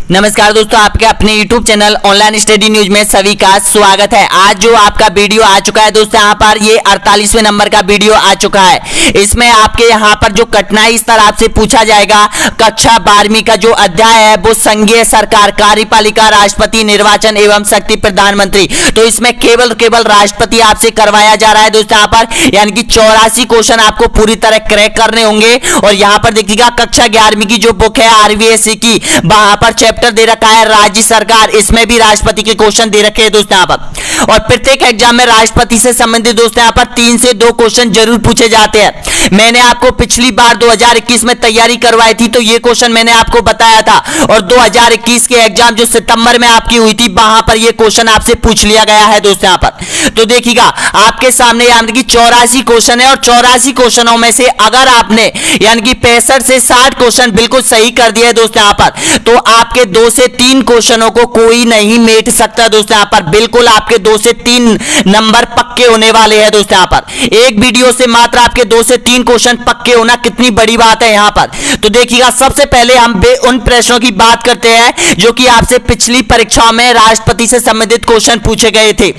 नमस्कार दोस्तों, आपके अपने YouTube channel online study news में सभी का स्वागत है। आज जो आपका वीडियो आ चुका है दोस्तों, यहाँ पर ये 48वें नंबर का वीडियो आ चुका है। इसमें आपके यहाँ पर जो कठिनाई स्तर आपसे पूछा जाएगा, कक्षा 12वीं का जो अध्याय है वो संघीय सरकार, कार्यपालिका, राष्ट्रपति, निर्वाचन एवं शक्ति प्रधानमंत्री। तो इसमें केवल राष्ट्रपति आपसे करवाया जा रहा है दोस्तों यहाँ पर, यानी कि 84 क्वेश्चन आपको पूरी तरह क्रैक करने होंगे। और यहाँ पर देखिएगा कक्षा 11वीं की जो बुक है RVSE की, वहां पर चैप्टर दे रखा है राज्य सरकार, इसमें भी राष्ट्रपति के क्वेश्चन दे रखे हैं दोस्तों यहाँ पर। और प्रत्येक एग्जाम में राष्ट्रपति से संबंधित दोस्तों यहाँ पर 3 से 2 क्वेश्चन जरूर पूछे जाते हैं। मैंने आपको पिछली बार 2021 में तैयारी करवाई थी, तो ये क्वेश्चन मैंने आपको बताया था। और 2021 के एग्जाम जो सितंबर में आपकी हुई थी, वहां पर ये क्वेश्चन आपसे पूछ लिया गया है दोस्तों यहाँ पर। तो देखिएगा आपके सामने यानी कि 84 क्वेश्चन है, और 84 क्वेश्चनों में से अगर आपने यानी कि 65 से 60 क्वेश्चन बिल्कुल सही कर दिया है दोस्तों यहाँ पर, तो आपके 2 से 3 क्वेश्चनों को कोई नहीं मेट सकता दोस्तों यहाँ पर। बिल्कुल आपके 2 से 3 नंबर पक्के होने वाले हैं दोस्तों यहाँ पर। एक वीडियो से मात्र आपके 2 से 3 क्वेश्चन पक्के होना कितनी बड़ी बात है यहाँ पर। तो देखिएगा सबसे पहले हम उन प्रश्नों की बात करते हैं जो कि आपसे पिछली परीक्षा में राष्ट्रपति से संबंधित क्वेश्चन पूछे गए थे।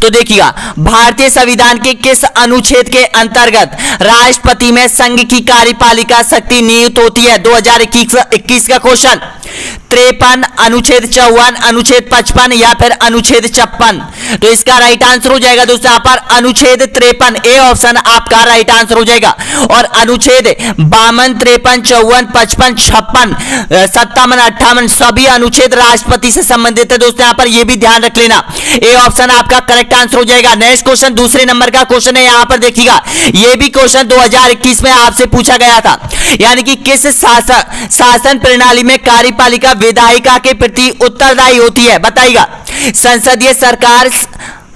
तो देखिएगा भारतीय संविधान के किस अनुच्छेद के अंतर्गत राष्ट्रपति में संघ की कार्यपालिका शक्ति नियुक्त होती है? 2021 का क्वेश्चन 53, अनुच्छेद 54, अनुच्छेद 55 या फिर अनुच्छेद 56। तो इसका राइट आंसर हो जाएगा दोस्तों यहाँ पर अनुच्छेद 53, ए ऑप्शन आपका राइट आंसर हो जाएगा। और अनुच्छेद 52, 53, 54, 55, 56, 57, 58 सभी अनुच्छेद राष्ट्रपति से संबंधित है दोस्तों यहाँ पर, ये भी ध्यान रख लेना। ए ऑप्शन आपका करेक्ट आंसर हो जाएगा। नेक्स्ट क्वेश्चन दूसरे नंबर का क्वेश्चन है, यहाँ पर देखिएगा ये भी क्वेश्चन 2021 में आपसे पूछा गया था, यानी कि किस शासन प्रणाली में कार्यपालिका विधायिका के प्रति उत्तरदायी होती है? बताइएगा, संसदीय सरकार,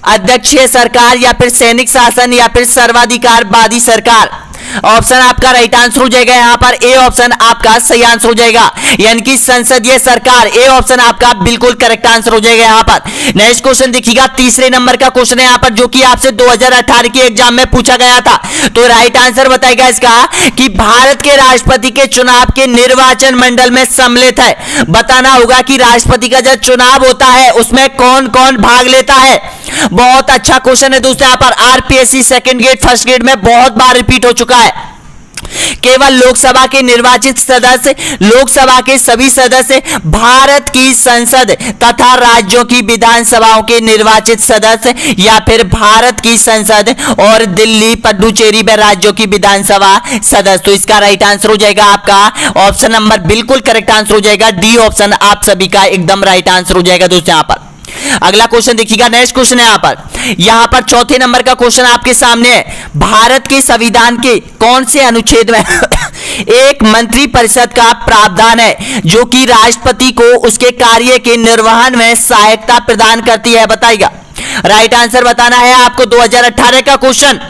अध्यक्षीय सरकार या फिर सैनिक शासन या फिर सर्वाधिकारवादी सरकार? ऑप्शन आपका राइट आंसर हो जाएगा यहाँ पर, ए ऑप्शन आपका सही आंसर हो जाएगा, यानी कि संसदीय सरकार। ए ऑप्शन आपका बिल्कुल करेक्ट आंसर हो जाएगा यहाँ पर। नेक्स्ट क्वेश्चन देखिएगा तीसरे नंबर का क्वेश्चन है यहाँ पर, जो कि आपसे 2018 के एग्जाम में पूछा गया था। तो राइट आंसर बताएगा इसका कि भारत के राष्ट्रपति के चुनाव के निर्वाचन मंडल में सम्मिलित है। बताना होगा कि राष्ट्रपति का जब चुनाव होता है उसमें कौन कौन भाग लेता है। बहुत अच्छा क्वेश्चन है दोस्तों यहाँ पर, RPSC second grade first grade में बहुत बार रिपीट हो चुका है। केवल लोकसभा के निर्वाचित सदस्य, लोकसभा के सभी सदस्य, भारत की संसद तथा राज्यों की विधानसभाओं के निर्वाचित सदस्य या फिर भारत की संसद और दिल्ली, पुडुचेरी में राज्यों की विधानसभा सदस्य। तो इसका राइट आंसर हो जाएगा आपका ऑप्शन नंबर बिल्कुल करेक्ट आंसर हो जाएगा, डी ऑप्शन आप सभी का एकदम राइट आंसर हो जाएगा दोस्तों यहाँ पर। अगला क्वेश्चन देखिएगा, नेक्स्ट क्वेश्चन है यहाँ पर चौथे नंबर का क्वेश्चन आपके सामने है। भारत के संविधान के कौन से अनुच्छेद में एक मंत्री परिषद का प्रावधान है जो कि राष्ट्रपति को उसके कार्य के निर्वहन में सहायता प्रदान करती है? बताइएगा, राइट आंसर बताना है आपको। 2018 का क्वेश्चन,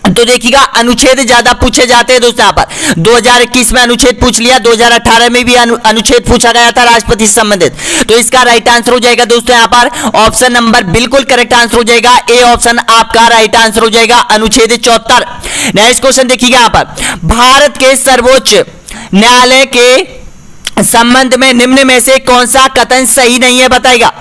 तो देखिएगा अनुच्छेद ज्यादा पूछे जाते हैं दोस्तों यहाँ पर। 2021 में अनुच्छेद पूछ लिया, 2018 में भी अनुच्छेद पूछा गया था राष्ट्रपति से संबंधित। तो इसका राइट आंसर हो जाएगा दोस्तों यहाँ पर ऑप्शन नंबर बिल्कुल करेक्ट आंसर हो जाएगा, ए ऑप्शन आपका राइट आंसर हो जाएगा, अनुच्छेद 74। नेक्स्ट क्वेश्चन देखिएगा यहाँ पर, भारत के सर्वोच्च न्यायालय के संबंध में निम्न में से कौन सा कथन सही नहीं है? बताएगा,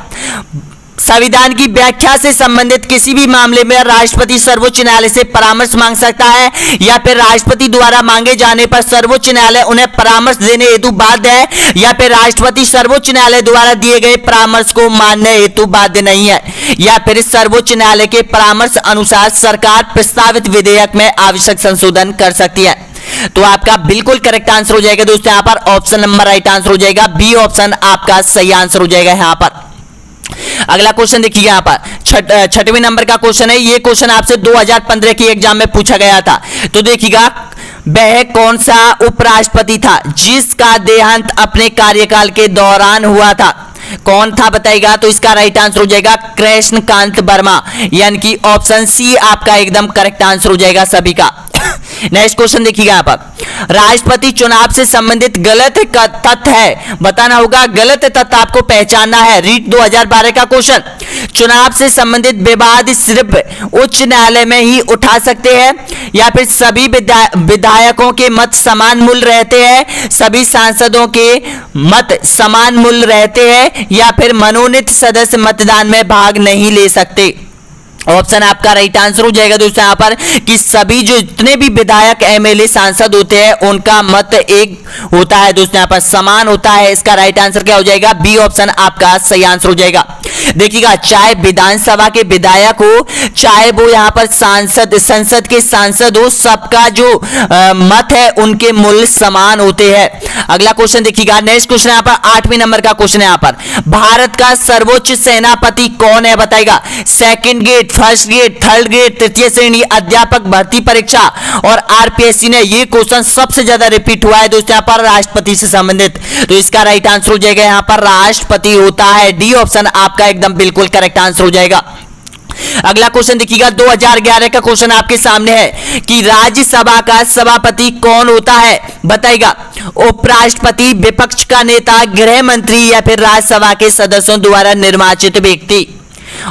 संविधान की व्याख्या से संबंधित किसी भी मामले में राष्ट्रपति सर्वोच्च न्यायालय से परामर्श मांग सकता है, या फिर राष्ट्रपति द्वारा मांगे जाने पर सर्वोच्च न्यायालय उन्हें परामर्श देने हेतु बाध्य है, या फिर राष्ट्रपति सर्वोच्च न्यायालय द्वारा दिए गए परामर्श को मानने हेतु बाध्य नहीं है, या फिर सर्वोच्च न्यायालय के परामर्श अनुसार सरकार प्रस्तावित विधेयक में आवश्यक संशोधन कर सकती है। तो आपका बिल्कुल करेक्ट आंसर हो जाएगा दोस्तों यहाँ पर, ऑप्शन नंबर राइट आंसर हो जाएगा, बी ऑप्शन आपका सही आंसर हो जाएगा यहाँ पर। अगला क्वेश्चन देखिए यहाँ पर छठवें नंबर का क्वेश्चन है। ये क्वेश्चन आपसे 2015 की एग्जाम में पूछा गया था। तो देखिएगा वह कौन सा उपराष्ट्रपति था जिसका देहांत अपने कार्यकाल के दौरान हुआ था? कौन था बताइएगा, तो इसका राइट आंसर हो जाएगा कृष्णकांत वर्मा, यानी कि ऑप्शन सी आपका एकदम करेक्ट आंसर हो जाएगा सभी का। नेक्स्ट क्वेश्चन देखिएगा यहाँ पर, राष्ट्रपति चुनाव से संबंधित गलत तथ्य है, बताना होगा। गलत तथ्य आपको पहचानना है। रीट 2012 का क्वेश्चन, चुनाव से संबंधित विवाद सिर्फ उच्च न्यायालय में ही उठा सकते हैं, या फिर सभी विधायकों के मत समान मूल्य रहते हैं, सभी सांसदों के मत समान मूल्य रहते हैं, या फिर मनोनीत सदस्य मतदान में भाग नहीं ले सकते। ऑप्शन आपका राइट आंसर हो जाएगा दोस्तों यहाँ पर कि सभी जो जितने भी विधायक एमएलए सांसद होते हैं उनका मत एक होता है दोस्तों, यहाँ पर समान होता है। इसका राइट आंसर क्या हो जाएगा? बी ऑप्शन आपका सही आंसर हो जाएगा। देखिएगा, चाहे विधानसभा के विधायक हो, चाहे वो यहाँ पर संसद के सांसद हो, सबका जो मत है उनके मूल्य समान होते हैं। अगला क्वेश्चन देखिएगा, नेक्स्ट क्वेश्चन यहाँ पर 8वें नंबर का क्वेश्चन है। यहाँ पर भारत का सर्वोच्च सेनापति कौन है बताएगा? Second grade, first grade, third grade, तृतीय श्रेणी, अध्यापक भर्ती परीक्षा और आरपीएससी ने ये क्वेश्चन सबसे ज्यादा रिपीट हुआ है दोस्तों यहाँ पर राष्ट्रपति से संबंधित। तो इसका राइट आंसर हो जाएगा यहाँ पर राष्ट्रपति होता है। डी ऑप्शन आपका एकदम बिल्कुल करेक्ट आंसर हो जाएगा। अगला क्वेश्चन देखिएगा, 2011 का क्वेश्चन आपके सामने है कि राज्यसभा का सभापति कौन होता है बताएगा? उपराष्ट्रपति, विपक्ष का नेता, गृह मंत्री या फिर राज्यसभा के सदस्यों द्वारा निर्वाचित व्यक्ति।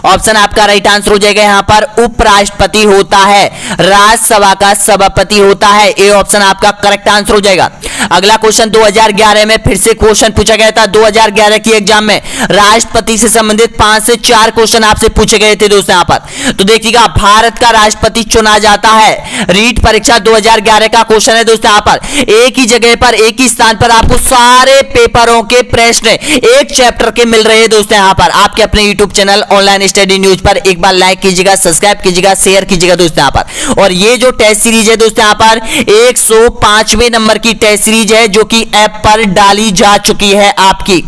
ऑप्शन आपका राइट आंसर हो जाएगा यहाँ पर उपराष्ट्रपति होता है, राज्यसभा का सभापति होता है। ए ऑप्शन आपका करेक्ट आंसर हो जाएगा। अगला क्वेश्चन 2011 में फिर से क्वेश्चन पूछा गया था। 2011 की एग्जाम में राष्ट्रपति से संबंधित 5 से 4 क्वेश्चन आपसे पूछे गए थे दोस्तों यहाँ पर। तो देखिएगा, भारत का राष्ट्रपति चुना जाता है। रीट परीक्षा 2011 का क्वेश्चन है दोस्तों यहाँ पर। एक ही जगह पर, एक ही स्थान पर आपको सारे पेपरों के प्रश्न एक चैप्टर के मिल रहे हैं दोस्तों यहाँ पर आपके अपने YouTube channel online study news पर। एक बार लाइक कीजिएगा, सब्सक्राइब कीजिएगा, शेयर कीजिएगा दोस्तों यहाँ पर। और ये जो टेस्ट सीरीज है दोस्तों यहाँ पर 105वें नंबर की टेस्ट सीरीज है जो कि ऐप पर डाली जा चुकी है आपकी।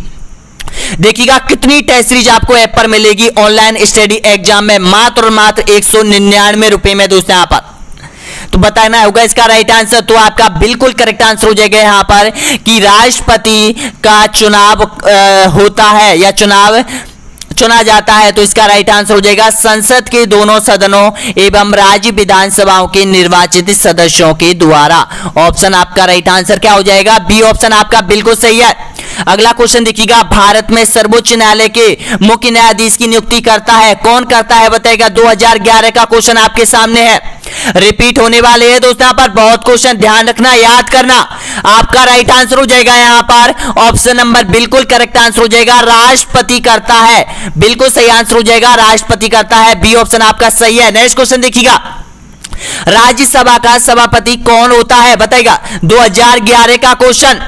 देखिएगा कितनी टेस्ट सीरीज आपको ऐप पर मिलेगी ऑनलाइन स्टडी एग्जाम में, मात्र और मात्र 199 रुपए में दोस्तों यहाँ पर। तो बताना होगा इसका राइट आंसर। तो आपका बिल्कुल करेक्ट आंसर हो जाएगा यहाँ पर कि राष्ट्रपति का चुनाव होता है या चुना जाता है। तो इसका राइट आंसर हो जाएगा संसद के दोनों सदनों एवं राज्य विधानसभाओं के निर्वाचित सदस्यों के द्वारा। ऑप्शन आपका राइट आंसर क्या हो जाएगा? बी ऑप्शन आपका बिल्कुल सही है। अगला क्वेश्चन देखिएगा, भारत में सर्वोच्च न्यायालय के मुख्य न्यायाधीश की नियुक्ति करता है कौन करता है बताएगा? 2011 का क्वेश्चन आपके सामने है, रिपीट होने वाले हैं दोस्तों यहाँ पर। बहुत क्वेश्चन ध्यान रखना, याद करना। आपका राइट आंसर हो जाएगा यहाँ पर ऑप्शन नंबर बिल्कुल करेक्ट आंसर हो जाएगा राष्ट्रपति करता है। बिल्कुल सही आंसर हो जाएगा राष्ट्रपति करता है। बी ऑप्शन आपका सही है। नेक्स्ट क्वेश्चन देखिएगा, राज्यसभा का सभापति कौन होता है बताएगा? 2011 का क्वेश्चन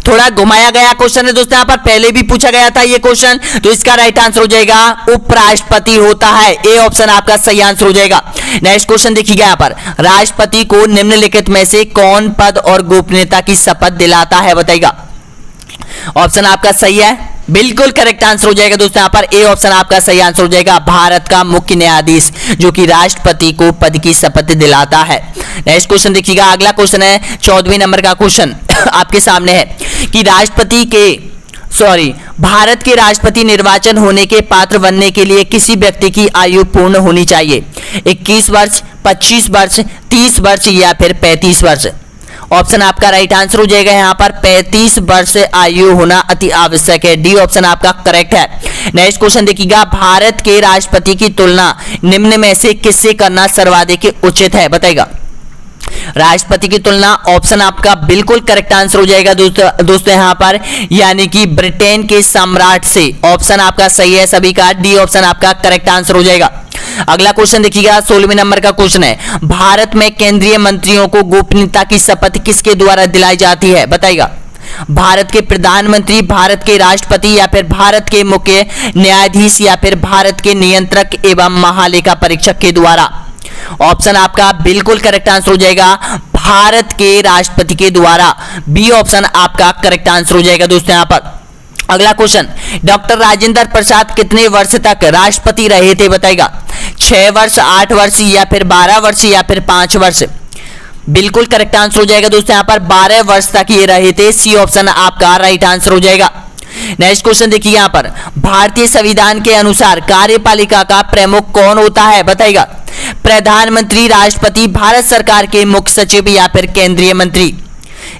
थोड़ा घुमाया गया क्वेश्चन है दोस्तों यहाँ पर, पहले भी पूछा गया था ये क्वेश्चन। तो इसका राइट आंसर हो जाएगा उपराष्ट्रपति होता है। ए ऑप्शन आपका सही आंसर हो जाएगा। नेक्स्ट क्वेश्चन देखिएगा यहाँ पर, राष्ट्रपति को निम्नलिखित में से कौन पद और गोपनीयता की शपथ दिलाता है बताएगा? ऑप्शन आपका सही है, बिल्कुल करेक्ट आंसर हो जाएगा दोस्तों यहाँ पर। ए ऑप्शन आपका सही आंसर हो जाएगा, भारत का मुख्य न्यायाधीश जो कि राष्ट्रपति को पद की शपथ दिलाता है। नेक्स्ट क्वेश्चन देखिएगा, अगला क्वेश्चन है 14वें नंबर का क्वेश्चन आपके सामने है कि भारत के राष्ट्रपति निर्वाचन होने के पात्र बनने के लिए किसी व्यक्ति की आयु पूर्ण होनी चाहिए? 21 वर्ष, 25 वर्ष, 30 वर्ष या फिर 35 वर्ष। ऑप्शन आपका राइट आंसर हो जाएगा यहाँ पर 35 वर्ष आयु होना अति आवश्यक है। डी ऑप्शन आपका करेक्ट है। नेक्स्ट क्वेश्चन देखिएगा, भारत के राष्ट्रपति की तुलना निम्न में से किससे करना सर्वाधिक उचित है बताएगा? राष्ट्रपति की तुलना, ऑप्शन आपका बिल्कुल करेक्ट आंसर हो जाएगा दोस्तों यहाँ पर, यानी कि ब्रिटेन के सम्राट से। ऑप्शन आपका सही है सभी का। डी ऑप्शन आपका करेक्ट आंसर हो जाएगा। अगला क्वेश्चन देखिएगा, 16वें नंबर का क्वेश्चन है, भारत में केंद्रीय मंत्रियों को गोपनीयता की शपथ किसके द्वारा दिलाई जाती है बताएगा? भारत के प्रधानमंत्री, भारत के राष्ट्रपति या फिर भारत के मुख्य न्यायाधीश या फिर भारत के नियंत्रक एवं महालेखा परीक्षक के द्वारा। ऑप्शन आपका बिल्कुल करेक्ट आंसर हो जाएगा भारत के राष्ट्रपति के द्वारा। बी ऑप्शन आपका करेक्ट आंसर हो जाएगा दोस्तों यहाँ पर। अगला क्वेश्चन, डॉक्टर राजेंद्र प्रसाद कितने वर्ष तक राष्ट्रपति रहे थे बताएगा? 6 वर्ष, 8 वर्ष या फिर 12 वर्ष या फिर 5 वर्ष। बिल्कुल करेक्ट आंसर हो जाएगा दोस्तों यहाँ पर 12 वर्ष तक ये रहे थे। सी ऑप्शन आपका राइट आंसर हो जाएगा। नेक्स्ट क्वेश्चन देखिए यहाँ पर, भारतीय संविधान के अनुसार कार्यपालिका का प्रमुख कौन होता है बताइएगा। प्रधानमंत्री, राष्ट्रपति, भारत सरकार के मुख्य सचिव या फिर केंद्रीय मंत्री।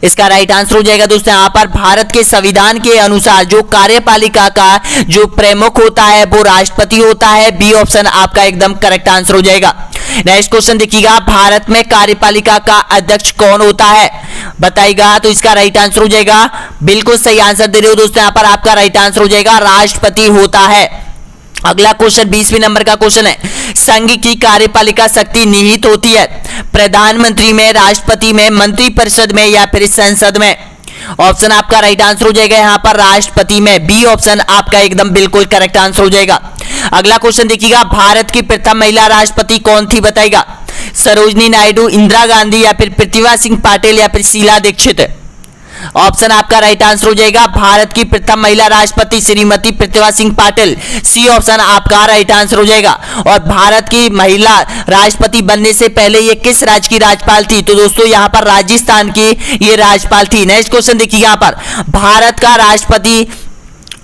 इसका राइट आंसर हो जाएगा दोस्तों यहाँ पर भारत के संविधान के अनुसार जो कार्यपालिका का जो प्रमुख होता है वो राष्ट्रपति होता है। बी ऑप्शन आपका एकदम करेक्ट आंसर हो जाएगा। नेक्स्ट क्वेश्चन देखिएगा, भारत में कार्यपालिका का अध्यक्ष कौन होता है बताइएगा। तो इसका राइट आंसर हो जाएगा, बिल्कुल सही आंसर दे रहे हो दोस्तों यहाँ पर, आपका राइट आंसर हो जाएगा राष्ट्रपति होता है। अगला क्वेश्चन 20वें नंबर का क्वेश्चन है, संघ की कार्यपालिका शक्ति निहित होती है प्रधानमंत्री में, राष्ट्रपति में, मंत्रिपरिषद में या फिर संसद में। ऑप्शन आपका राइट आंसर हो जाएगा यहाँ पर राष्ट्रपति में। बी ऑप्शन आपका एकदम बिल्कुल करेक्ट आंसर हो जाएगा। अगला क्वेश्चन देखिएगा, भारत की प्रथम महिला राष्ट्रपति कौन थी बताइएगा। सरोजनी नायडू, इंदिरा गांधी या फिर प्रतिभा सिंह पाटिल या फिर शीला दीक्षित। ऑप्शन आपका राइट आंसर हो जाएगा, भारत की प्रथम महिला राष्ट्रपति श्रीमती प्रतिभा सिंह पाटिल। सी ऑप्शन आपका राइट आंसर हो जाएगा। और भारत की महिला राष्ट्रपति बनने से पहले ये किस राज्य की राज्यपाल थी? तो दोस्तों यहाँ पर राजस्थान की ये राज्यपाल थी। नेक्स्ट क्वेश्चन देखिए यहाँ पर, भारत का राष्ट्रपति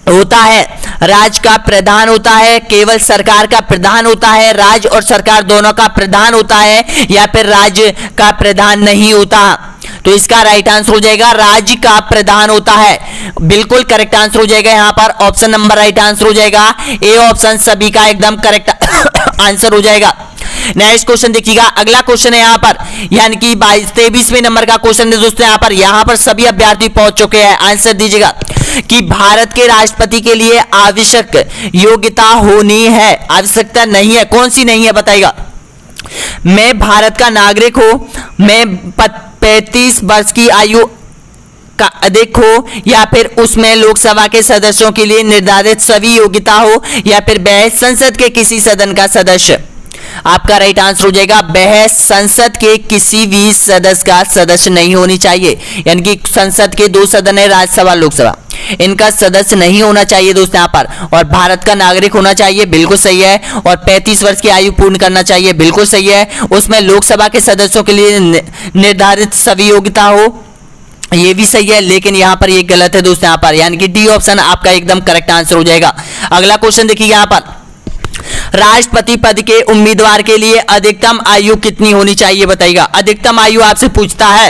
होता है, राज्य का प्रधान होता है, केवल सरकार का प्रधान होता है, राज्य और सरकार दोनों का प्रधान होता है या फिर राज्य का प्रधान नहीं होता? तो इसका राइट आंसर हो जाएगा राज्य का प्रधान होता है। बिल्कुल करेक्ट आंसर हो जाएगा यहाँ पर, ऑप्शन नंबर राइट आंसर हो जाएगा। ए ऑप्शन सभी का एकदम करेक्ट आंसर हो जाएगा। नेक्स्ट क्वेश्चन देखिएगा, अगला क्वेश्चन है यहाँ पर, यानी कि 23वें नंबर का क्वेश्चन है दोस्तों यहाँ पर सभी अभ्यर्थी पहुंच चुके हैं। आंसर दीजिएगा कि भारत के राष्ट्रपति के लिए आवश्यक योग्यता होनी है, आवश्यकता नहीं है, कौन सी नहीं है बताइएगा। मैं भारत का नागरिक हूं, मैं 35 वर्ष की आयु का अधिक हो या फिर उसमें लोकसभा के सदस्यों के लिए निर्धारित सभी योग्यता हो या फिर वह संसद के किसी सदन का सदस्य। आपका राइट आंसर हो जाएगा, वह संसद के किसी भी सदस्य का सदस्य नहीं होनी चाहिए। यानी कि संसद के 2 सदन है, राज्यसभा लोकसभा, इनका सदस्य नहीं होना चाहिए दोस्तों यहाँ पर। और भारत का नागरिक होना चाहिए, बिल्कुल सही है। और 35 वर्ष की आयु पूर्ण करना चाहिए, बिल्कुल सही है। उसमें लोकसभा के सदस्यों के लिए निर्धारित सभी योग्यता हो, ये भी सही है, लेकिन यहाँ पर ये गलत है दोस्तों यहाँ पर, यानी कि डी ऑप्शन आपका एकदम करेक्ट आंसर हो जाएगा। अगला क्वेश्चन देखिए यहाँ पर, राष्ट्रपति पद के उम्मीदवार के लिए अधिकतम आयु कितनी होनी चाहिए बताइएगा। अधिकतम आयु आपसे पूछता है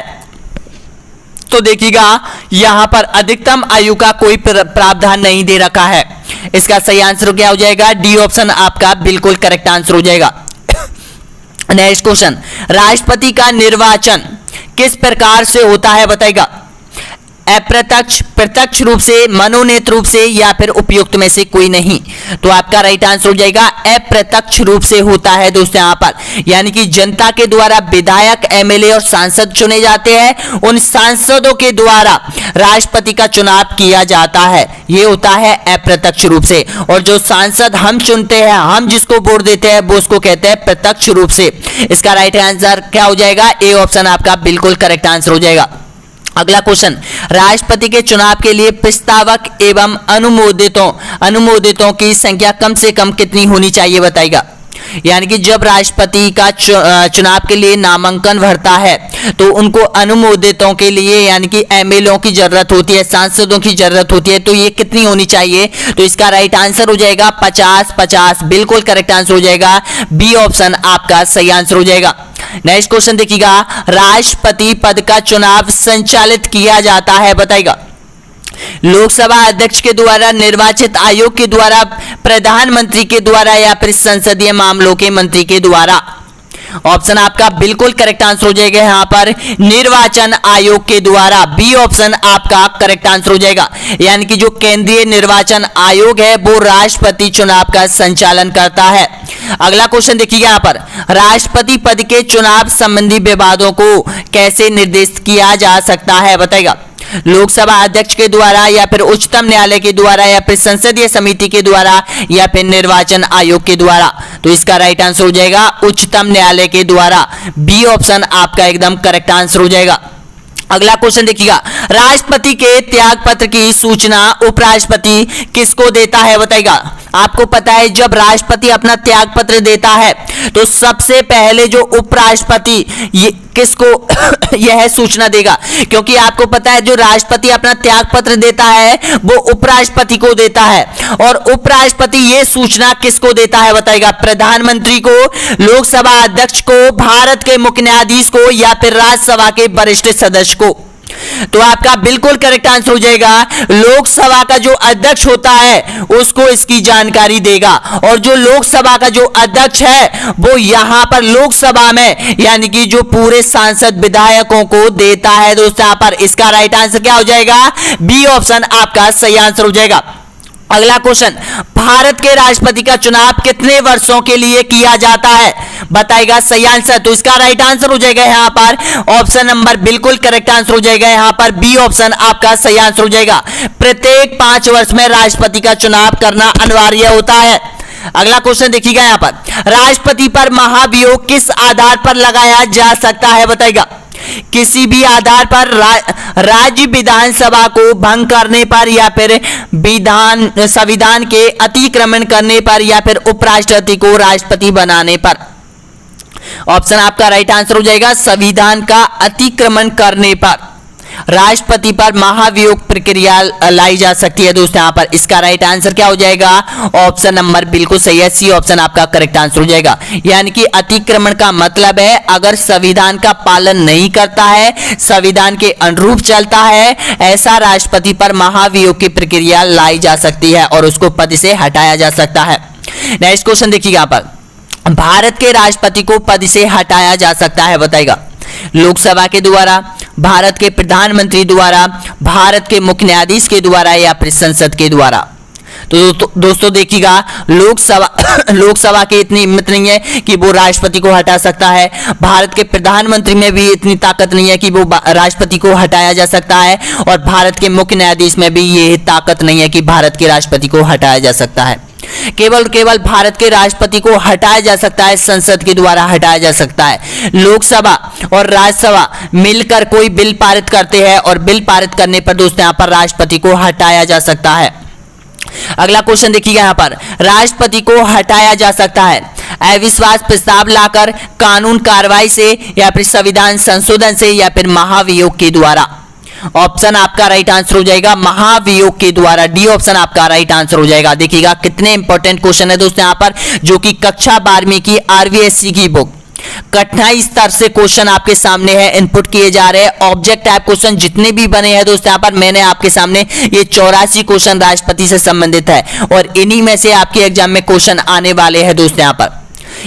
तो देखिएगा यहां पर अधिकतम आयु का कोई प्रावधान नहीं दे रखा है। इसका सही आंसर क्या हो जाएगा, डी ऑप्शन आपका बिल्कुल करेक्ट आंसर हो जाएगा। नेक्स्ट क्वेश्चन, राष्ट्रपति का निर्वाचन किस प्रकार से होता है बताइएगा। अप्रत्यक्ष, प्रत्यक्ष रूप से, मनोनीत रूप से या फिर उपयुक्त में से कोई नहीं। तो आपका राइट आंसर हो जाएगा अप्रत्यक्ष रूप से होता है दोस्तों यहाँ पर, यानी कि जनता के द्वारा विधायक, एमएलए और सांसद चुने जाते हैं। उन सांसदों के द्वारा राष्ट्रपति का चुनाव किया जाता है, ये होता है अप्रत्यक्ष रूप से। और जो सांसद हम चुनते हैं, हम जिसको वोट देते हैं वो उसको कहते हैं प्रत्यक्ष रूप से। इसका राइट आंसर क्या हो जाएगा, ए ऑप्शन आपका बिल्कुल करेक्ट आंसर हो जाएगा। अगला क्वेश्चन, राष्ट्रपति के चुनाव के लिए प्रस्तावक एवं अनुमोदितों की संख्या कम से कम कितनी होनी चाहिए बताइएगा। यानी कि जब राष्ट्रपति का चुनाव के लिए नामांकन भरता है तो उनको अनुमोदितों के लिए यानी कि एमएलए की जरूरत होती है, सांसदों की जरूरत होती है, तो ये कितनी होनी चाहिए। तो इसका राइट आंसर हो जाएगा 50-50, बिल्कुल करेक्ट आंसर हो जाएगा। बी ऑप्शन आपका सही आंसर हो जाएगा। नेक्स्ट क्वेश्चन देखिएगा, राष्ट्रपति पद का चुनाव संचालित किया जाता है बताइएगा। लोकसभा अध्यक्ष के द्वारा, निर्वाचित आयोग के द्वारा, प्रधानमंत्री के द्वारा या फिर संसदीय मामलों के मंत्री के द्वारा। ऑप्शन आपका बिल्कुल करेक्ट आंसर हो जाएगा यहाँ पर निर्वाचन आयोग के द्वारा। बी ऑप्शन आपका करेक्ट आंसर हो जाएगा, यानी कि जो केंद्रीय निर्वाचन आयोग है वो राष्ट्रपति चुनाव का संचालन करता है। अगला क्वेश्चन देखिए यहाँ पर, राष्ट्रपति पद के चुनाव संबंधी विवादों को कैसे निर्देशित किया जा सकता है बताइएगा। लोकसभा अध्यक्ष के द्वारा या फिर उच्चतम न्यायालय के द्वारा या फिर संसदीय समिति के द्वारा या फिर निर्वाचन आयोग के द्वारा। तो इसका राइट आंसर हो जाएगा उच्चतम न्यायालय के द्वारा। बी ऑप्शन आपका एकदम करेक्ट आंसर हो जाएगा। अगला क्वेश्चन देखिएगा, राष्ट्रपति के त्याग पत्र की सूचना उपराष्ट्रपति किसको देता है बताइएगा। आपको पता है जब राष्ट्रपति अपना त्याग पत्र देता है तो सबसे पहले जो उपराष्ट्रपति ये किसको यह सूचना देगा, क्योंकि आपको पता है जो राष्ट्रपति अपना त्याग पत्र देता है वो उपराष्ट्रपति को देता है, और उपराष्ट्रपति ये सूचना किसको देता है बताएगा, प्रधानमंत्री को, लोकसभा अध्यक्ष को, भारत के मुख्य न्यायाधीश को, या फिर राज्यसभा के वरिष्ठ सदस्य को। तो आपका बिल्कुल करेक्ट आंसर हो जाएगा लोकसभा का जो अध्यक्ष होता है उसको इसकी जानकारी देगा, और जो लोकसभा का जो अध्यक्ष है वो यहां पर लोकसभा में यानी कि जो पूरे सांसद विधायकों को देता है दोस्तों। यहां पर इसका राइट आंसर क्या हो जाएगा, बी ऑप्शन आपका सही आंसर हो जाएगा। अगला क्वेश्चन, भारत के राष्ट्रपति का चुनाव कितने वर्षों के लिए किया जाता है बताएगा सही आंसर। तो इसका राइट आंसर हो जाएगा यहां पर ऑप्शन नंबर बिल्कुल करेक्ट आंसर हो जाएगा, यहां पर बी ऑप्शन आपका सही आंसर हो जाएगा। प्रत्येक 5 वर्ष में राष्ट्रपति का चुनाव करना अनिवार्य होता है। अगला क्वेश्चन देखिएगा यहां पर, राष्ट्रपति पर महाभियोग किस आधार पर लगाया जा सकता है बताएगा। किसी भी आधार पर राज्य विधानसभा को भंग करने पर, या फिर संविधान के अतिक्रमण करने पर, या फिर उपराष्ट्रपति को राष्ट्रपति बनाने पर। ऑप्शन आपका राइट आंसर हो जाएगा संविधान का अतिक्रमण करने पर राष्ट्रपति पर महाभियोग प्रक्रिया लाई जा सकती है दोस्तों। यहां पर इसका राइट आंसर क्या हो जाएगा, ऑप्शन नंबर बिल्कुल सही है, सी ऑप्शन आपका करेक्ट आंसर हो जाएगा। यानी कि अतिक्रमण का मतलब है अगर संविधान का पालन नहीं करता है, संविधान के अनुरूप चलता है, ऐसा राष्ट्रपति पर महाभियोग की प्रक्रिया लाई जा सकती है और उसको पद से हटाया जा सकता है। नेक्स्ट क्वेश्चन देखिएगा यहां पर, भारत के राष्ट्रपति को पद से हटाया जा सकता है बताएगा लोकसभा के द्वारा, भारत के प्रधानमंत्री द्वारा, भारत के मुख्य न्यायाधीश के द्वारा, या फिर संसद के द्वारा। तो दोस्तों देखिएगा लोकसभा की इतनी हिम्मत नहीं है कि वो राष्ट्रपति को हटा सकता है, भारत के प्रधानमंत्री में भी इतनी ताकत नहीं है कि वो राष्ट्रपति को हटाया जा सकता है, और भारत के मुख्य न्यायाधीश में भी ये ताकत नहीं है कि भारत के राष्ट्रपति को हटाया जा सकता है। केवल भारत के राष्ट्रपति को हटाया जा सकता है, संसद के द्वारा हटाया जा सकता है। लोकसभा और राज्यसभा मिलकर कोई बिल पारित करते हैं, और बिल पारित करने पर दोस्तों यहां पर राष्ट्रपति को हटाया जा सकता है। अगला क्वेश्चन देखिएगा यहां पर, राष्ट्रपति को हटाया जा सकता है अविश्वास प्रस्ताव लाकर, कानून कार्रवाई से, या फिर संविधान संशोधन से, या फिर महाभियोग के द्वारा। ऑप्शन आपका राइट आंसर हो जाएगा महाभियोग के द्वारा, डी ऑप्शन आपका राइट आंसर हो जाएगा। देखिएगा कितने इंपॉर्टेंट क्वेश्चन है दोस्तों यहां पर, जो कि कक्षा 12वीं की आरवीएससी की बुक कठिनाई स्तर से क्वेश्चन आपके सामने है, इनपुट किए जा रहे हैं। ऑब्जेक्ट टाइप क्वेश्चन जितने भी बने हैं दोस्तों यहां पर मैंने आपके सामने ये 84 क्वेश्चन राष्ट्रपति से संबंधित है, और इन्हीं में से आपके एग्जाम में क्वेश्चन आने वाले हैं दोस्तों यहां पर।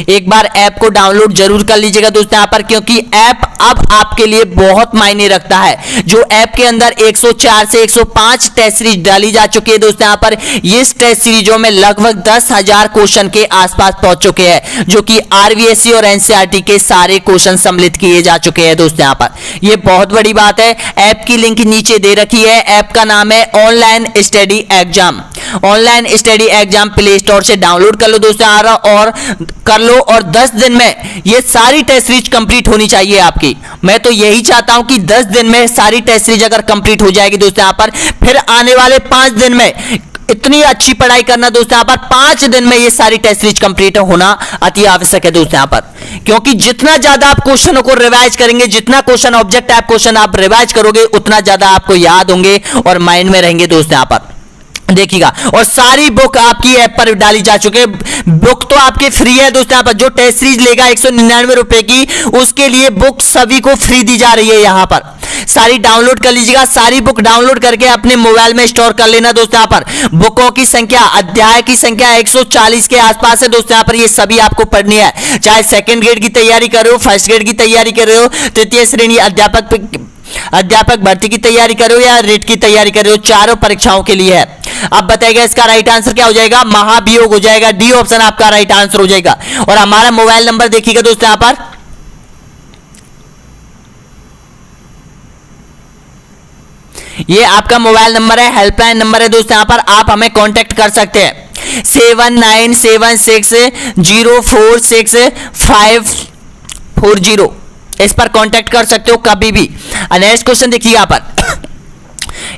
एक बार ऐप को डाउनलोड जरूर कर लीजिएगा दोस्तों यहां पर, क्योंकि ऐप अब आपके लिए बहुत मायने रखता है। जो ऐप के अंदर 104 से 105 टेस्ट सीरीज डाली जा चुकी है दोस्तों यहां पर, ये टेस्ट सीरीजों में लगभग 10,000 क्वेश्चन के आसपास पहुंच चुके हैं, जो कि आरवीएससी और एनसीईआरटी के सारे क्वेश्चन सम्मिलित किए जा चुके हैं दोस्तों यहां पर। ये बहुत बड़ी बात है। ऐप की लिंक नीचे दे रखी है, ऐप का नाम है online study exam. Online study exam play store से डाउनलोड कर लो दोस्तों और कर लो, और 10 दिन में ये सारी टेस्ट सीरीज कंप्लीट होनी चाहिए आपकी। मैं तो यही चाहता हूं कि 10 दिन में सारी टेस्ट सीरीज अगर कंप्लीट हो जाएगी दोस्तों यहां पर, फिर आने वाले 5 दिन में इतनी अच्छी पढ़ाई करना दोस्तों यहां पर, 5 दिन में ये सारी टेस्ट सीरीज कंप्लीट होना अति आवश्यक है दोस्तों यहां पर। क्योंकि जितना ज्यादा आप क्वेश्चनों को रिवाइज करेंगे, जितना क्वेश्चन ऑब्जेक्ट टाइप क्वेश्चन आप रिवाइज करोगे, उतना ज्यादा आपको याद होंगे और माइंड में रहेंगे दोस्तों यहां पर। देखिएगा, और सारी बुक आपकी ऐप पर डाली जा चुकी है। बुक तो आपके फ्री है दोस्तों यहां पर, जो टेस्ट सीरीज लेगा 199 रुपए की, उसके लिए बुक सभी को फ्री दी जा रही है यहां पर। सारी डाउनलोड कर लीजिएगा, सारी बुक डाउनलोड करके अपने मोबाइल में स्टोर कर लेना दोस्तों यहां पर। बुकों की संख्या, अध्याय की संख्या 140 के आसपास है दोस्तों यहां पर, ये सभी आपको पढ़नी है। चाहे सेकंड ग्रेड की तैयारी कर रहे हो, फर्स्ट ग्रेड की तैयारी कर रहे हो, तृतीय श्रेणी अध्यापक भर्ती की तैयारी कर रहे हो, या रेट की तैयारी कर रहे हो, चारों परीक्षाओं के लिए है। अब बताइएगा इसका राइट आंसर क्या हो जाएगा, महाभियोग हो जाएगा, डी ऑप्शन आपका राइट आंसर हो जाएगा। और हमारा मोबाइल नंबर देखिएगा दोस्तों यहां पर, ये आपका मोबाइल नंबर है, हेल्पलाइन नंबर है दोस्तों यहां पर, आप हमें कांटेक्ट कर सकते हैं 7976046540, इस पर कांटेक्ट कर सकते हो कभी भी। नेक्स्ट क्वेश्चन देखिए यहां पर,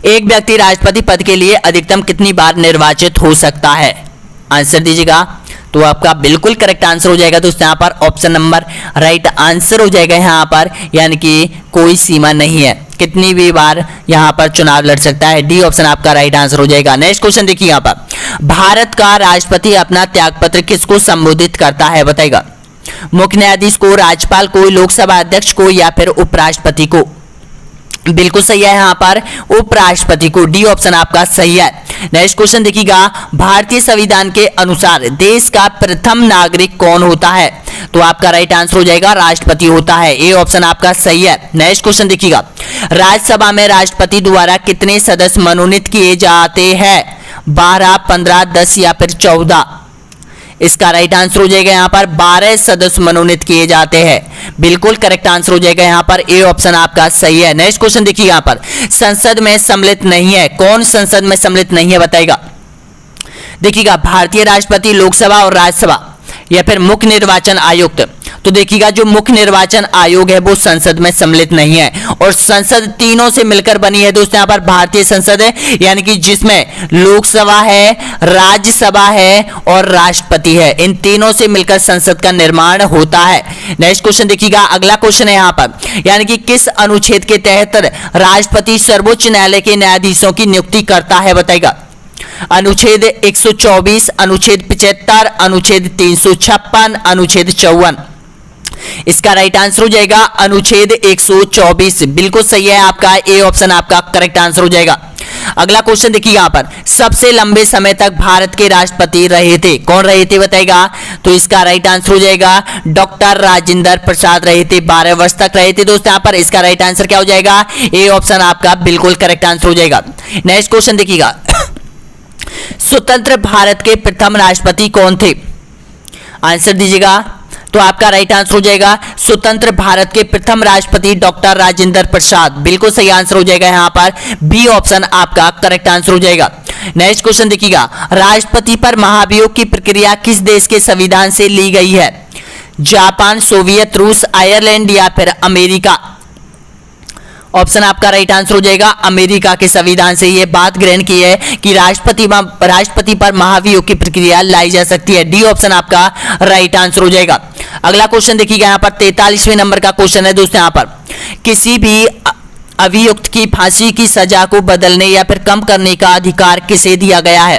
एक व्यक्ति राष्ट्रपति पद के लिए अधिकतम कितनी बार निर्वाचित हो सकता है। आंसर दीजिएगा। तो आपका बिल्कुल करेक्ट आंसर हो जाएगा दोस्तों यहाँ पर ऑप्शन नंबर राइट आंसर हो जाएगा यहाँ पर, यानी कि कोई सीमा नहीं है, कितनी भी बार यहाँ पर चुनाव लड़ सकता है। डी ऑप्शन आपका राइट आंसर हो जाएगा। नेक्स्ट क्वेश्चन देखिए यहाँ पर, भारत का राष्ट्रपति अपना त्यागपत्र किसको संबोधित करता है बताइएगा। मुख्य न्यायाधीश को, राज्यपाल को, लोकसभा अध्यक्ष को या फिर उपराष्ट्रपति को। बिल्कुल सही है यहाँ पर उपराष्ट्रपति को। डी ऑप्शन आपका सही है। नेक्स्ट क्वेश्चन देखिएगा, भारतीय संविधान के अनुसार देश का प्रथम नागरिक कौन होता है? तो आपका राइट आंसर हो जाएगा राष्ट्रपति होता है। ए ऑप्शन आपका सही है। नेक्स्ट क्वेश्चन देखिएगा, राज्यसभा में राष्ट्रपति द्वारा कितने सदस्य मनोनीत किए जाते हैं? 12, 15, 10 या फिर 14? इसका राइट आंसर हो जाएगा यहाँ पर 12 सदस्य मनोनीत किए जाते हैं। बिल्कुल करेक्ट आंसर हो जाएगा यहाँ पर ए ऑप्शन आपका सही है। नेक्स्ट क्वेश्चन देखिए यहाँ पर, संसद में सम्मिलित नहीं है, कौन संसद में सम्मिलित नहीं है बताइएगा। देखिएगा, भारतीय राष्ट्रपति, लोकसभा और राज्यसभा या फिर मुख्य निर्वाचन आयुक्त। तो देखिएगा, जो मुख्य निर्वाचन आयोग है वो संसद में सम्मिलित नहीं है, और संसद तीनों से मिलकर बनी है दोस्तों यहाँ पर भारतीय संसद है, यानी कि जिसमें लोकसभा है, राज्यसभा है और राष्ट्रपति है। इन तीनों से मिलकर संसद का निर्माण होता है। नेक्स्ट क्वेश्चन देखिएगा, अगला क्वेश्चन है यहाँ पर, यानी कि किस अनुच्छेद के तहत राष्ट्रपति सर्वोच्च न्यायालय के न्यायाधीशों की नियुक्ति करता है बताइएगा। अनुच्छेद 124, अनुच्छेद 75, अनुच्छेद 356, अनुच्छेद 54? इसका राइट आंसर हो जाएगा अनुच्छेद 124। बिल्कुल सही है आपका ए ऑप्शन आपका करेक्ट आंसर हो जाएगा। अगला क्वेश्चन देखिए यहाँ पर, सबसे लंबे समय तक भारत के राष्ट्रपति रहे थे, कौन रहे थे बताएगा। तो इसका राइट आंसर हो जाएगा डॉक्टर राजेंद्र प्रसाद रहे थे, 12 वर्ष तक रहे थे दोस्तों यहाँ पर। इसका राइट आंसर क्या हो जाएगा? ए ऑप्शन आपका बिल्कुल करेक्ट आंसर हो जाएगा। नेक्स्ट क्वेश्चन देखिएगा, स्वतंत्र भारत के प्रथम राष्ट्रपति कौन थे? आंसर दीजिएगा। तो आपका राइट आंसर हो जाएगा स्वतंत्र भारत के प्रथम राष्ट्रपति डॉक्टर राजेंद्र प्रसाद। बिल्कुल सही आंसर हो जाएगा यहाँ पर बी ऑप्शन आपका करेक्ट आंसर हो जाएगा। नेक्स्ट क्वेश्चन देखिएगा, राष्ट्रपति पर महाभियोग की प्रक्रिया किस देश के संविधान से ली गई है? जापान, सोवियत, रूस, आयरलैंड या फिर अमेरिका? ऑप्शन आपका राइट आंसर हो जाएगा अमेरिका के संविधान से ये बात ग्रहण की है कि राष्ट्रपति पर महाभियोग की प्रक्रिया लाई जा सकती है। डी ऑप्शन आपका राइट आंसर हो जाएगा। अगला क्वेश्चन देखिएगा यहाँ पर 43वें नंबर का क्वेश्चन है दोस्तों यहाँ पर, किसी भी अभियुक्त की फांसी की सजा को बदलने या फिर कम करने का अधिकार किसे दिया गया है?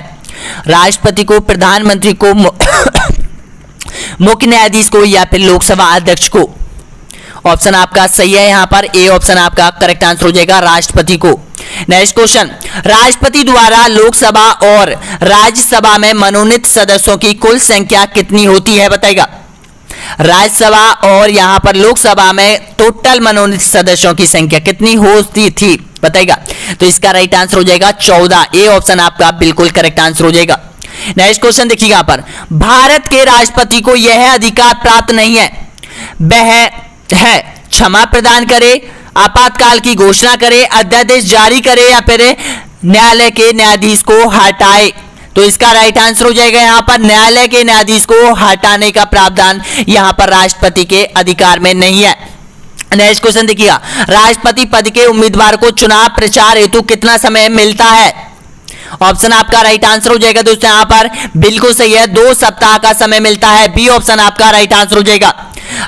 राष्ट्रपति को, प्रधानमंत्री को, मुख्य न्यायाधीश को या फिर लोकसभा अध्यक्ष को? ऑप्शन आपका सही है यहाँ पर ए ऑप्शन आपका करेक्ट आंसर हो जाएगा राष्ट्रपति को। नेक्स्ट क्वेश्चन, राष्ट्रपति द्वारा लोकसभा और राज्यसभा में मनोनीत सदस्यों की कुल संख्या कितनी होती है बताइएगा। राज्यसभा और यहाँ पर लोकसभा में टोटल मनोनीत सदस्यों की संख्या कितनी होती थी बताइएगा। तो इसका राइट आंसर हो जाएगा 14। ए ऑप्शन आपका बिल्कुल करेक्ट आंसर हो जाएगा। नेक्स्ट क्वेश्चन देखिएगा यहाँ पर, भारत के राष्ट्रपति को यह अधिकार प्राप्त नहीं है, वह है क्षमा प्रदान करे, आपातकाल की घोषणा करे, अध्यादेश जारी करे या फिर न्यायालय के न्यायाधीश को हटाए। तो इसका राइट आंसर हो जाएगा यहाँ पर न्यायालय के न्यायाधीश को हटाने का प्रावधान यहाँ पर राष्ट्रपति के अधिकार में नहीं है। नेक्स्ट क्वेश्चन देखिएगा, राष्ट्रपति पद के उम्मीदवार को चुनाव प्रचार हेतु कितना समय मिलता है? ऑप्शन आपका राइट आंसर हो जाएगा दोस्तों यहाँ पर बिल्कुल सही है 2 सप्ताह का समय मिलता है। बी ऑप्शन आपका राइट आंसर हो जाएगा।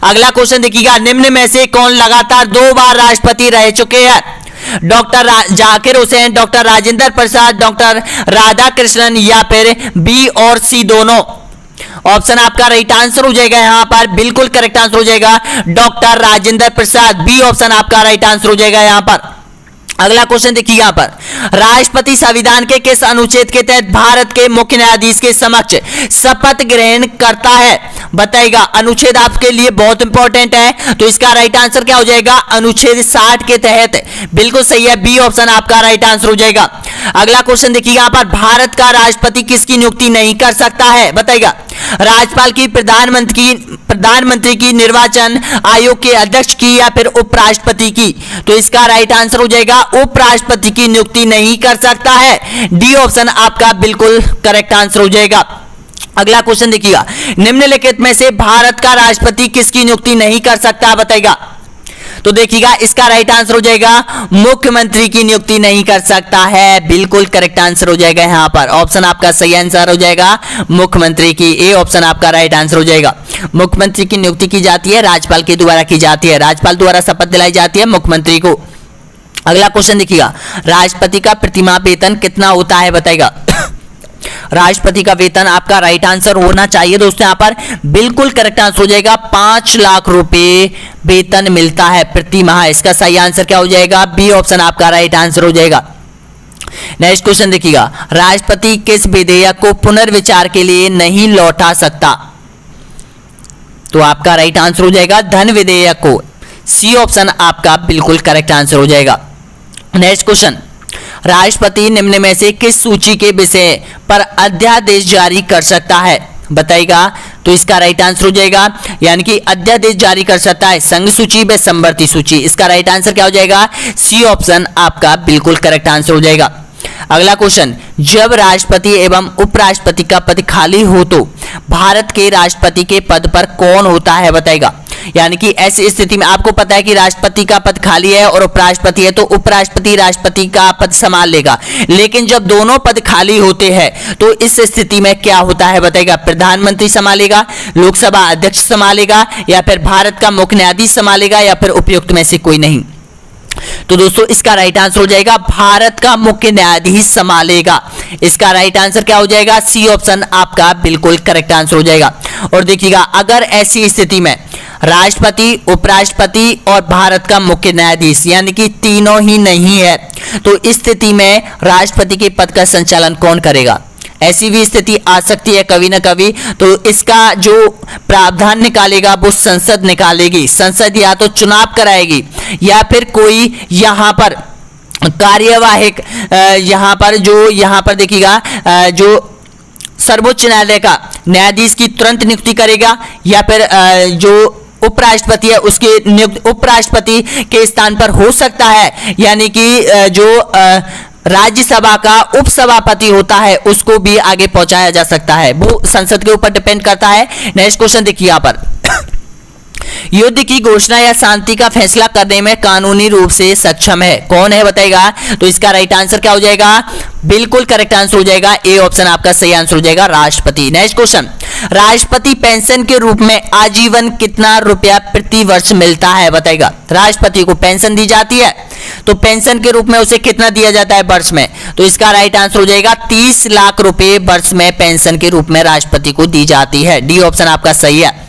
अगला क्वेश्चन देखिएगा, निम्न में से कौन लगातार 2 बार राष्ट्रपति रह चुके हैं? Doctor Zakir Hussain, doctor Rajendra Prasad, doctor Radhakrishnan या फिर बी और सी दोनों? ऑप्शन आपका राइट आंसर हो जाएगा यहाँ पर बिल्कुल करेक्ट आंसर हो जाएगा doctor Rajendra Prasad. B option आपका राइट आंसर हो जाएगा यहाँ पर। अगला क्वेश्चन देखिए यहाँ पर, राष्ट्रपति संविधान के किस अनुच्छेद के तहत भारत के मुख्य न्यायाधीश के समक्ष शपथ ग्रहण करता है बताइएगा। अनुच्छेद आपके लिए बहुत इंपॉर्टेंट है, तो इसका राइट आंसर क्या हो जाएगा? अनुच्छेद 60 के तहत। बिल्कुल सही है, बी ऑप्शन आपका राइट आंसर हो जाएगा। अगला क्वेश्चन देखिए यहाँ पर, भारत का राष्ट्रपति किसकी नियुक्ति नहीं कर सकता है बताइएगा। राज्यपाल की, प्रधानमंत्री की, निर्वाचन आयोग के अध्यक्ष की या फिर उपराष्ट्रपति की? तो इसका राइट आंसर हो जाएगा उपराष्ट्रपति की नियुक्ति नहीं कर सकता है। डी ऑप्शन आपका बिल्कुल करेक्ट आंसर हो जाएगा। अगला क्वेश्चन देखिएगा, निम्नलिखित में से भारत का राष्ट्रपति किसकी नियुक्ति नहीं कर सकता बताइएगा। तो देखिएगा इसका राइट आंसर हो जाएगा मुख्यमंत्री की नियुक्ति नहीं कर सकता है। बिल्कुल करेक्ट आंसर हो जाएगा यहाँ पर। ऑप्शन आपका सही आंसर हो जाएगा मुख्यमंत्री की। ए ऑप्शन आपका राइट आंसर हो जाएगा। मुख्यमंत्री की नियुक्ति की जाती है, राज्यपाल के द्वारा की जाती है। राज्यपाल द्वारा शपथ दिलाई जाती है मुख्यमंत्री को। अगला क्वेश्चन देखिएगा, राष्ट्रपति का प्रतिमाह वेतन कितना होता है बताइएगा। राष्ट्रपति का वेतन आपका राइट आंसर होना चाहिए दोस्तों। यहाँ पर बिल्कुल करेक्ट आंसर हो जाएगा 5 लाख रुपए वेतन मिलता है प्रति माह। इसका सही आंसर क्या हो जाएगा? बी ऑप्शन आपका राइट आंसर हो जाएगा। नेक्स्ट क्वेश्चन देखिएगा, राष्ट्रपति किस विधेयक को पुनर्विचार के लिए नहीं लौटा सकता? तो आपका राइट आंसर हो जाएगा धन विधेयक को। सी ऑप्शन आपका बिल्कुल करेक्ट आंसर हो जाएगा। नेक्स्ट क्वेश्चन, राष्ट्रपति निम्न में से किस सूची के विषय पर अध्यादेश जारी कर सकता है बताइएगा। तो इसका राइट आंसर हो जाएगा, यानी कि अध्यादेश जारी कर सकता है संघ सूची व समवर्ती सूची। इसका राइट आंसर क्या हो जाएगा? सी ऑप्शन आपका बिल्कुल करेक्ट आंसर हो जाएगा। अगला क्वेश्चन, जब राष्ट्रपति एवं उपराष्ट्रपति का पद खाली हो तो भारत के राष्ट्रपति के पद पर कौन होता है बताइएगा। यानी कि ऐसी स्थिति में आपको पता है कि राष्ट्रपति का पद खाली है और उपराष्ट्रपति है, तो उपराष्ट्रपति राष्ट्रपति का पद संभाल लेगा। लेकिन जब दोनों पद खाली होते हैं तो इस स्थिति में क्या होता है बताइएगा। प्रधानमंत्री संभालेगा, लोकसभा अध्यक्ष संभालेगा, या फिर भारत का मुख्य न्यायाधीश संभालेगा, या फिर उपयुक्त में से कोई नहीं। तो दोस्तों इसका राइट आंसर हो जाएगा भारत का मुख्य न्यायाधीश संभालेगा। इसका राइट आंसर क्या हो जाएगा? सी ऑप्शन आपका बिल्कुल करेक्ट आंसर हो जाएगा। और देखिएगा, अगर ऐसी स्थिति में राष्ट्रपति, उपराष्ट्रपति और भारत का मुख्य न्यायाधीश यानी कि तीनों ही नहीं है, तो इस स्थिति में राष्ट्रपति के पद का संचालन कौन करेगा? ऐसी भी स्थिति आ सकती है कभी ना कभी, तो इसका जो प्रावधान निकालेगा वो संसद निकालेगी। संसद या तो चुनाव कराएगी या फिर कोई यहाँ पर कार्यवाहक यहाँ पर देखिएगा जो सर्वोच्च न्यायालय का न्यायाधीश की तुरंत नियुक्ति करेगा, या फिर जो उपराष्ट्रपति है उसके नियुक्त उपराष्ट्रपति के स्थान पर हो सकता है, यानी कि जो राज्यसभा का उपसभापति होता है उसको भी आगे पहुंचाया जा सकता है। वो संसद के ऊपर डिपेंड करता है। नेक्स्ट क्वेश्चन देखिए यहाँ पर, युद्ध की घोषणा या शांति का फैसला करने में कानूनी रूप से सक्षम है कौन है बताएगा। तो इसका राइट आंसर क्या हो जाएगा? बिल्कुल करेक्ट आंसर हो जाएगा। ए ऑप्शन आपका सही आंसर हो जाएगा, राष्ट्रपति। नेक्स्ट क्वेश्चन, राष्ट्रपति पेंशन के रूप में आजीवन कितना रुपया प्रति वर्ष मिलता है बताएगा। राष्ट्रपति को पेंशन दी जाती है, तो पेंशन के रूप में उसे कितना दिया जाता है वर्ष में? तो इसका राइट आंसर हो जाएगा 30 लाख रुपए वर्ष में पेंशन के रूप में राष्ट्रपति को दी जाती है। डी ऑप्शन आपका सही है।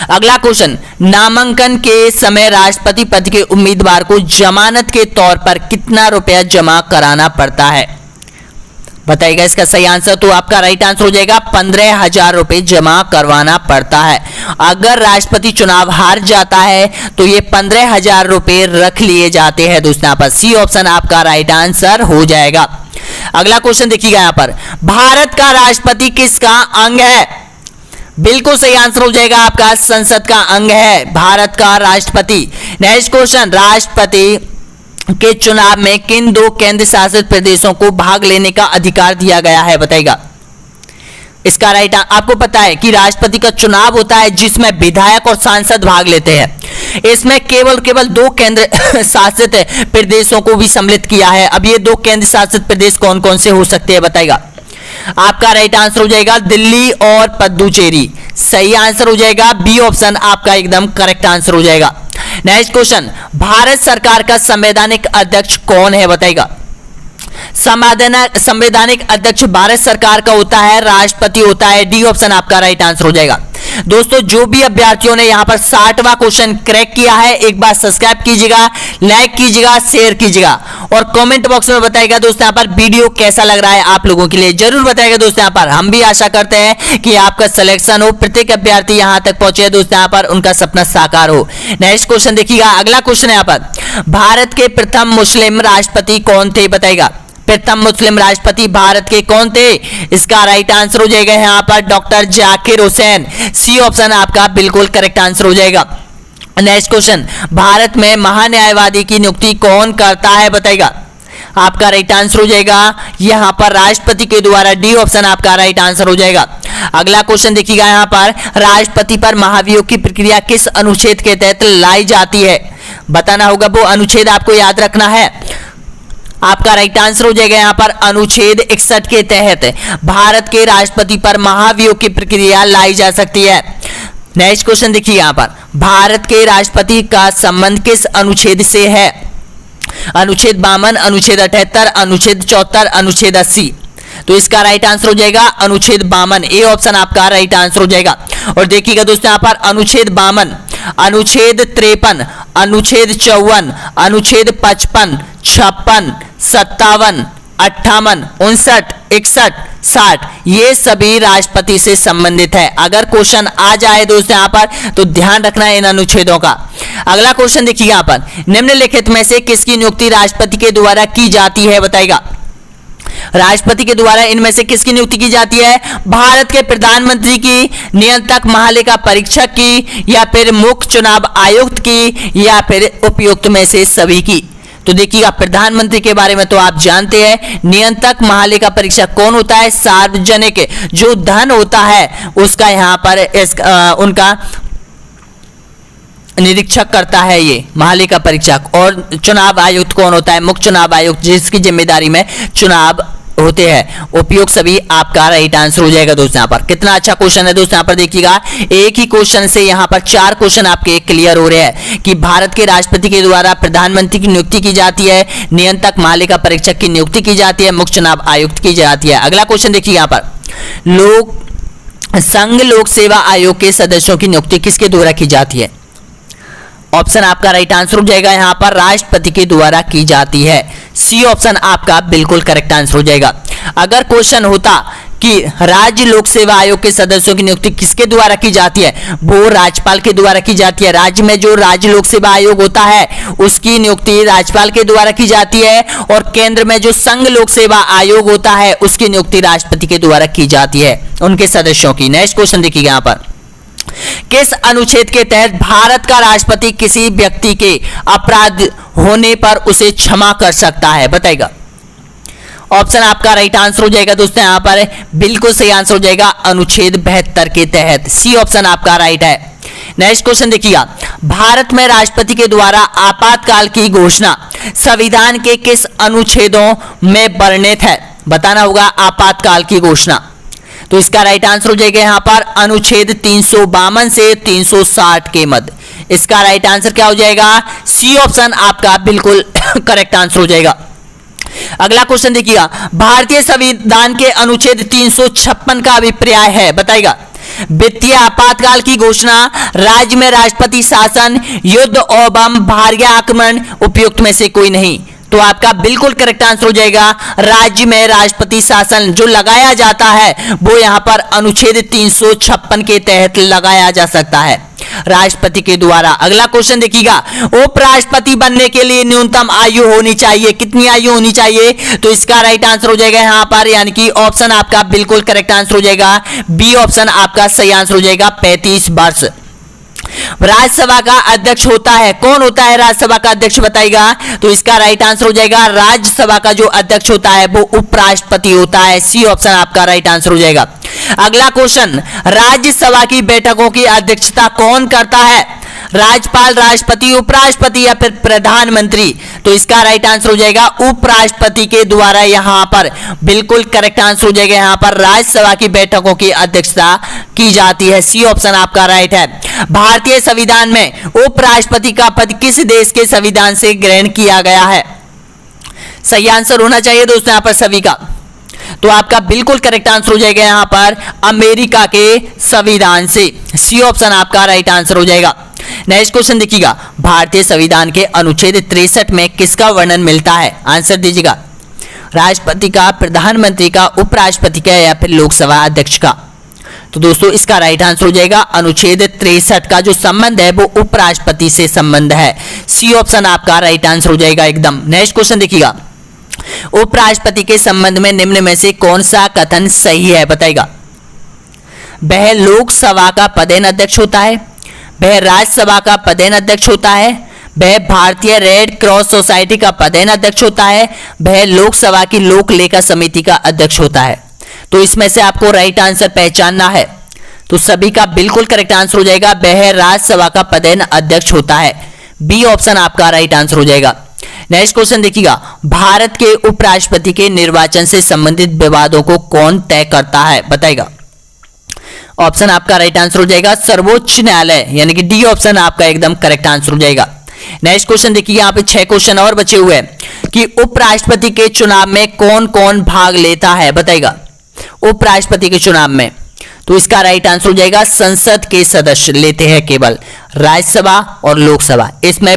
अगला क्वेश्चन, नामांकन के समय राष्ट्रपति पद के उम्मीदवार को जमानत के तौर पर कितना रुपया जमा कराना पड़ता है बताइएगा। इसका सही आंसर तो आपका राइट आंसर हो जाएगा 15,000 रुपए जमा करवाना पड़ता है। अगर राष्ट्रपति चुनाव हार जाता है तो ये 15,000 रुपए रख लिए जाते हैं दोस्तों। यहाँ पर सी ऑप्शन आपका राइट आंसर हो जाएगा। अगला क्वेश्चन देखिएगा यहाँ पर, भारत का राष्ट्रपति किसका अंग है? बिल्कुल सही आंसर हो जाएगा आपका संसद का अंग है भारत का राष्ट्रपति। नेक्स्ट क्वेश्चन, राष्ट्रपति के चुनाव में किन 2 केंद्र शासित प्रदेशों को भाग लेने का अधिकार दिया गया है बताइएगा। इसका राइट आपको पता है कि राष्ट्रपति का चुनाव होता है जिसमें विधायक और सांसद भाग लेते हैं। इसमें केवल 2 केंद्र शासित प्रदेशों को भी सम्मिलित किया है। अब ये 2 केंद्र शासित प्रदेश कौन कौन से हो सकते हैं बताइएगा। आपका राइट आंसर हो जाएगा दिल्ली और पुडुचेरी। सही आंसर हो जाएगा बी ऑप्शन आपका एकदम करेक्ट आंसर हो जाएगा। नेक्स्ट क्वेश्चन, भारत सरकार का संवैधानिक अध्यक्ष कौन है बताइएगा। संवैधानिक अध्यक्ष भारत सरकार का होता है राष्ट्रपति होता है। डी ऑप्शन आपका राइट आंसर हो जाएगा। दोस्तों जो भी अभ्यर्थियों ने यहां पर 60वां क्वेश्चन क्रैक किया है, एक बार सब्सक्राइब कीजिएगा, लाइक कीजिएगा, शेयर कीजिएगा और कमेंट बॉक्स में बताइएगा दोस्तों यहां पर वीडियो कैसा लग रहा है आप लोगों के लिए जरूर बताइएगा दोस्तों। यहां पर हम भी आशा करते हैं कि आपका सिलेक्शन हो, प्रत्येक अभ्यर्थी यहां तक पहुंचे दोस्तों, यहां पर उनका सपना साकार हो। नेक्स्ट क्वेश्चन देखिएगा, अगला क्वेश्चन है यहां पर, भारत के प्रथम मुस्लिम राष्ट्रपति कौन थे बताइएगा। प्रथम मुस्लिम राष्ट्रपति भारत के कौन थे? इसका राइट आंसर हो जाएगा यहाँ पर doctor Zakir Hussain. C option आपका बिल्कुल करेक्ट आंसर हो जाएगा। नेक्स्ट क्वेश्चन, भारत में महान्यायवादी की नियुक्ति कौन करता है बताइएगा। आपका राइट आंसर हो जाएगा यहाँ पर राष्ट्रपति के द्वारा। डी ऑप्शन आपका राइट आंसर हो जाएगा। अगला क्वेश्चन देखिएगा यहाँ पर, राष्ट्रपति पर महाभियोग की प्रक्रिया किस अनुच्छेद के तहत लाई जाती है? बताना होगा, वो अनुच्छेद आपको याद रखना है। आपका राइट आंसर हो जाएगा यहाँ पर अनुच्छेद 61 के तहत भारत के राष्ट्रपति पर महाभियोग की प्रक्रिया लाई जा सकती है। नेक्स्ट क्वेश्चन देखिए यहाँ पर, भारत के राष्ट्रपति का संबंध किस अनुच्छेद से है? अनुच्छेद 52, अनुच्छेद 78, अनुच्छेद 74, अनुच्छेद 80। तो इसका राइट आंसर हो जाएगा अनुच्छेद 52, ए ऑप्शन आपका राइट आंसर हो जाएगा। और देखिएगा दोस्तों यहाँ पर अनुच्छेद 52, अनुच्छेद 53, अनुच्छेद 54, अनुच्छेद 55, 56, 57, 58, 59, 61, 60 ये सभी राष्ट्रपति से संबंधित है। अगर क्वेश्चन आ जाए दोस्तों यहाँ पर तो ध्यान रखना है इन अनुच्छेदों का। अगला क्वेश्चन देखिए यहाँ पर, निम्नलिखित में से किसकी नियुक्ति राष्ट्रपति के द्वारा की जाती है? बताइएगा, राष्ट्रपति के द्वारा इनमें से किसकी नियुक्ति की जाती है? भारत के प्रधानमंत्री की, नियंत्रक महालेखा परीक्षक की, या फिर मुख्य चुनाव आयुक्त की, या फिर उपयुक्त में से सभी की? तो देखिएगा, प्रधानमंत्री के बारे में तो आप जानते हैं, नियंत्रक महालेखा परीक्षक कौन होता है? सार्वजनिक जो धन होता है उसका यहाँ पर उनका निरीक्षक करता है ये महालेखा परीक्षक। और चुनाव आयुक्त कौन होता है? मुख्य चुनाव आयुक्त, जिसकी जिम्मेदारी में चुनाव होते हैं। उपयोग सभी आपका राइट आंसर हो जाएगा दोस्तों। यहाँ पर कितना अच्छा क्वेश्चन है दोस्तों। यहाँ पर देखिएगा, एक ही क्वेश्चन से यहाँ पर 4 क्वेश्चन आपके क्लियर हो रहे हैं कि भारत के राष्ट्रपति के द्वारा प्रधानमंत्री की नियुक्ति की जाती है, नियंत्रक महालेखा परीक्षक की नियुक्ति की जाती है, मुख्य चुनाव आयुक्त की जाती है। अगला क्वेश्चन देखिए यहाँ पर, संघ लोक सेवा आयोग के सदस्यों की नियुक्ति किसके द्वारा की जाती है? ऑप्शन आपका राइट आंसर हो जाएगा यहाँ पर राष्ट्रपति के द्वारा की जाती है। सी ऑप्शन आपका बिल्कुल करेक्ट आंसर हो जाएगा। अगर क्वेश्चन होता कि राज्य लोक सेवा आयोग के सदस्यों की नियुक्ति किसके द्वारा की जाती है, वो राज्यपाल के द्वारा की जाती है। राज्य में जो राज्य लोक सेवा आयोग होता है उसकी नियुक्ति राज्यपाल के द्वारा की जाती है, और केंद्र में जो संघ लोक सेवा आयोग होता है उसकी नियुक्ति राष्ट्रपति के द्वारा की जाती है उनके सदस्यों की। नेक्स्ट क्वेश्चन देखिएगा यहाँ पर, किस अनुच्छेद के तहत भारत का राष्ट्रपति किसी व्यक्ति के अपराध होने पर उसे क्षमा कर सकता है? बताइएगा, ऑप्शन आपका राइट आंसर हो जाएगा दोस्तों। यहाँ पर बिल्कुल सही आंसर हो जाएगा अनुच्छेद 72 के तहत। सी ऑप्शन आपका राइट है। नेक्स्ट क्वेश्चन देखिएगा, भारत में राष्ट्रपति के द्वारा आपातकाल की घोषणा संविधान के किस अनुच्छेदों में वर्णित है? बताना होगा आपातकाल की घोषणा। तो इसका राइट आंसर हो जाएगा यहाँ पर अनुच्छेद 352 से 360 के मध्य। इसका राइट आंसर क्या हो जाएगा? सी ऑप्शन आपका बिल्कुल करेक्ट आंसर हो जाएगा। अगला क्वेश्चन देखिएगा, भारतीय संविधान के अनुच्छेद 356 का अभिप्राय है? बताइएगा, वित्तीय आपातकाल की घोषणा, राज्य में राष्ट्रपति शासन, युद्ध एवं बाह्य आक्रमण, उपयुक्त में से कोई नहीं। तो आपका बिल्कुल करेक्ट आंसर हो जाएगा राज्य में राष्ट्रपति शासन जो लगाया जाता है वो यहाँ पर अनुच्छेद 356 के तहत लगाया जा सकता है राष्ट्रपति के द्वारा। अगला क्वेश्चन देखिएगा, उपराष्ट्रपति बनने के लिए न्यूनतम आयु होनी चाहिए, कितनी आयु होनी चाहिए? तो इसका राइट आंसर हो जाएगा यहाँ पर, यानी कि ऑप्शन आपका बिल्कुल करेक्ट आंसर हो जाएगा। बी ऑप्शन आपका सही आंसर हो जाएगा 35 वर्ष। राज्यसभा का अध्यक्ष होता है, कौन होता है राज्यसभा का अध्यक्ष? बताइएगा। तो इसका राइट आंसर हो जाएगा राज्यसभा का जो अध्यक्ष होता है वो उपराष्ट्रपति होता है। सी ऑप्शन आपका राइट आंसर हो जाएगा। अगला क्वेश्चन, राज्यसभा की बैठकों की अध्यक्षता कौन करता है? राज्यपाल, राष्ट्रपति, उपराष्ट्रपति या फिर प्रधानमंत्री? तो इसका राइट आंसर हो जाएगा उपराष्ट्रपति के द्वारा। यहां पर बिल्कुल करेक्ट आंसर हो जाएगा, यहां पर राज्यसभा की बैठकों की अध्यक्षता की जाती है। सी ऑप्शन आपका राइट है। भारतीय संविधान में उपराष्ट्रपति का पद किस देश के संविधान से ग्रहण किया गया है? सही आंसर होना चाहिए दोस्तों यहां पर सभी का। तो आपका बिल्कुल करेक्ट आंसर हो जाएगा यहां पर अमेरिका के संविधान से। सी ऑप्शन आपका राइट आंसर हो जाएगा। नेक्स्ट क्वेश्चन देखिएगा, भारतीय संविधान के अनुच्छेद 63 में किसका वर्णन मिलता है? आंसर दीजिएगा। राष्ट्रपति का, प्रधानमंत्री का, उपराष्ट्रपति का या फिर लोकसभा अध्यक्ष का? तो दोस्तों इसका राइट आंसर हो जाएगा अनुच्छेद 63 का जो संबंध है वो उपराष्ट्रपति से संबंध है। सी ऑप्शन आपका राइट आंसर हो जाएगा एकदम। नेक्स्ट क्वेश्चन देखिएगा, उपराष्ट्रपति के संबंध में निम्न में से कौन सा कथन सही है? बताइएगा। वह लोकसभा का पदेन अध्यक्ष होता है, वह राज्यसभा का पदेन अध्यक्ष होता है, वह भारतीय रेड क्रॉस सोसाइटी का पदेन अध्यक्ष होता है, वह लोकसभा की लोक लेखा समिति का अध्यक्ष होता है। तो इसमें से आपको राइट आंसर पहचानना है। तो सभी का बिल्कुल करेक्ट आंसर हो जाएगा वह राज्यसभा का पदेन अध्यक्ष होता है। बी ऑप्शन आपका राइट आंसर हो जाएगा। नेक्स्ट क्वेश्चन देखिएगा, भारत के उपराष्ट्रपति के निर्वाचन से संबंधित विवादों को कौन तय करता है, बताएगा। ऑप्शन आपका राइट आंसर हो जाएगा सर्वोच्च न्यायालय, यानी कि डी ऑप्शन आपका एकदम करेक्ट आंसर हो जाएगा। नेक्स्ट क्वेश्चन देखिए, यहाँ पे 6 क्वेश्चन और बचे हुए हैं कि उपराष्ट्रपति के चुनाव में कौन कौन भाग लेता है, बताएगा। उपराष्ट्रपति के चुनाव में तो इसका राइट आंसर हो जाएगा संसद के सदस्य लेते हैं, केवल राज्यसभा और लोकसभा। इसमें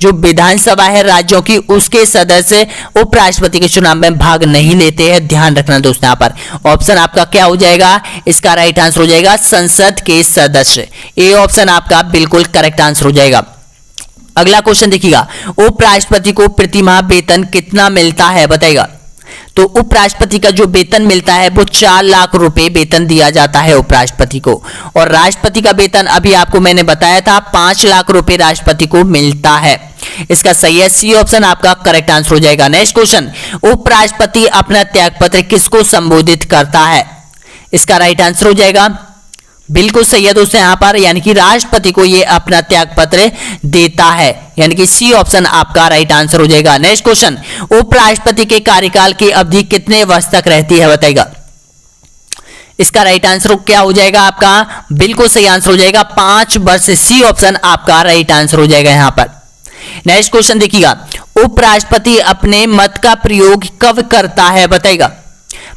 जो विधानसभा है राज्यों की, उसके सदस्य उपराष्ट्रपति के चुनाव में भाग नहीं लेते हैं, ध्यान रखना दोस्तों। यहाँ पर ऑप्शन आपका क्या हो जाएगा, इसका राइट आंसर हो जाएगा संसद के सदस्य। ए ऑप्शन आपका बिल्कुल करेक्ट आंसर हो जाएगा। अगला क्वेश्चन देखिएगा, उपराष्ट्रपति को प्रतिमाह वेतन कितना मिलता है, बताएगा। तो उपराष्ट्रपति का जो वेतन मिलता है वो 4 लाख रुपए वेतन दिया जाता है उपराष्ट्रपति को, और राष्ट्रपति का वेतन अभी आपको मैंने बताया था 5 लाख रुपए राष्ट्रपति को मिलता है। इसका सही है, सी ऑप्शन आपका करेक्ट आंसर हो जाएगा। नेक्स्ट क्वेश्चन, उपराष्ट्रपति अपना त्यागपत्र किसको संबोधित करता है, इसका राइट आंसर हो जाएगा बिल्कुल सही है दोस्तों यहाँ पर, यानी कि राष्ट्रपति को ये अपना त्यागपत्र देता है, यानी कि सी ऑप्शन आपका राइट आंसर हो जाएगा। नेक्स्ट क्वेश्चन, उपराष्ट्रपति के कार्यकाल की अवधि कितने वर्ष तक रहती है, बताएगा। इसका राइट आंसर क्या हो जाएगा आपका, बिल्कुल सही आंसर हो जाएगा 5 वर्ष। सी ऑप्शन आपका राइट आंसर हो जाएगा यहाँ पर। नेक्स्ट क्वेश्चन देखिएगा, उपराष्ट्रपति अपने मत का प्रयोग कब करता है, बताएगा।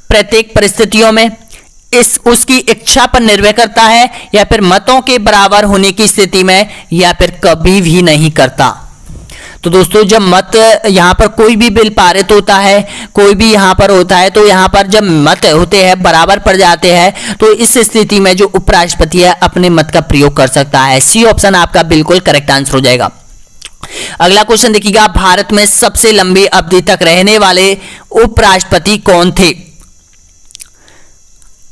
प्रत्येक परिस्थितियों में, इस उसकी इच्छा पर निर्भर करता है, या फिर मतों के बराबर होने की स्थिति में, या फिर कभी भी नहीं करता। तो दोस्तों जब मत यहाँ पर कोई भी बिल पारित होता है, कोई भी यहाँ पर होता है, तो यहाँ पर जब मत होते हैं बराबर पड़ जाते हैं, तो इस स्थिति में जो उपराष्ट्रपति है अपने मत का प्रयोग कर सकता है। सी ऑप्शन आपका बिल्कुल करेक्ट आंसर हो जाएगा। अगला क्वेश्चन देखिएगा, भारत में सबसे लंबी अवधि तक रहने वाले उपराष्ट्रपति कौन थे,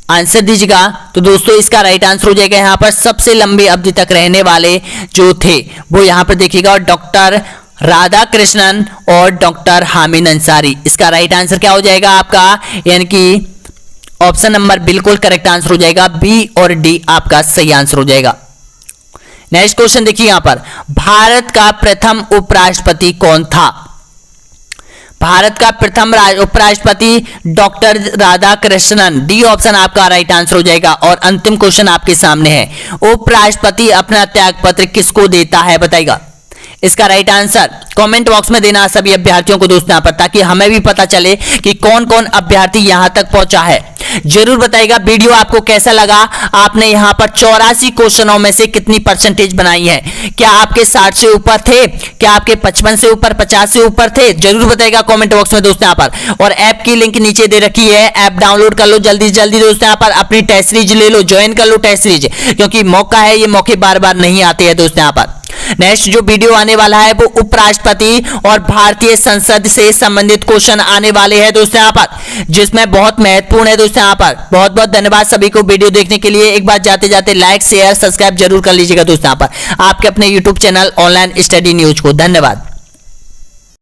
आंसर दीजिएगा। तो दोस्तों इसका राइट आंसर हो जाएगा यहाँ पर सबसे लंबी अवधि तक रहने वाले जो थे वो यहाँ पर देखिएगा डॉक्टर राधाकृष्णन और डॉक्टर हामिद अंसारी। इसका राइट आंसर क्या हो जाएगा आपका, यानी कि ऑप्शन नंबर बिल्कुल करेक्ट आंसर हो जाएगा, बी और डी आपका सही आंसर हो जाएगा। नेक्स्ट क्वेश्चन देखिए यहाँ पर, भारत का प्रथम उपराष्ट्रपति कौन था, भारत का प्रथम उपराष्ट्रपति डॉक्टर राधाकृष्णन। डी ऑप्शन आपका राइट आंसर हो जाएगा। और अंतिम क्वेश्चन आपके सामने है, उपराष्ट्रपति अपना त्यागपत्र किसको देता है, बताइएगा। इसका राइट आंसर कमेंट बॉक्स में देना सभी अभ्यर्थियों को दोस्तों यहाँ पर, ताकि हमें भी पता चले कि कौन कौन अभ्यर्थी यहाँ तक पहुंचा है। जरूर बताइएगा वीडियो आपको कैसा लगा, आपने यहाँ पर 84 क्वेश्चनों में से कितनी परसेंटेज बनाई है, क्या आपके 60 से ऊपर थे, क्या आपके 55 से ऊपर, 50 से ऊपर थे, जरूर बताइएगा कमेंट बॉक्स में दोस्तों यहाँ पर। और ऐप की लिंक नीचे दे रखी है, ऐप डाउनलोड कर लो जल्दी से जल्दी दोस्तों यहाँ पर, अपनी टेस्ट सीरीज ले लो, ज्वाइन कर लो टेस्ट सीरीज, क्योंकि मौका है, ये मौके बार बार नहीं आते हैं दोस्तों यहाँ पर। नेक्स्ट जो वीडियो आने वाला है वो उपराष्ट्रपति और भारतीय संसद से संबंधित क्वेश्चन आने वाले हैं दोस्तों यहाँ पर, जिसमें बहुत महत्वपूर्ण है दोस्तों यहाँ पर। बहुत बहुत धन्यवाद सभी को वीडियो देखने के लिए। एक बार जाते जाते लाइक शेयर सब्सक्राइब जरूर कर लीजिएगा दोस्तों यहाँ पर, आपके अपने YouTube channel online study news को। धन्यवाद।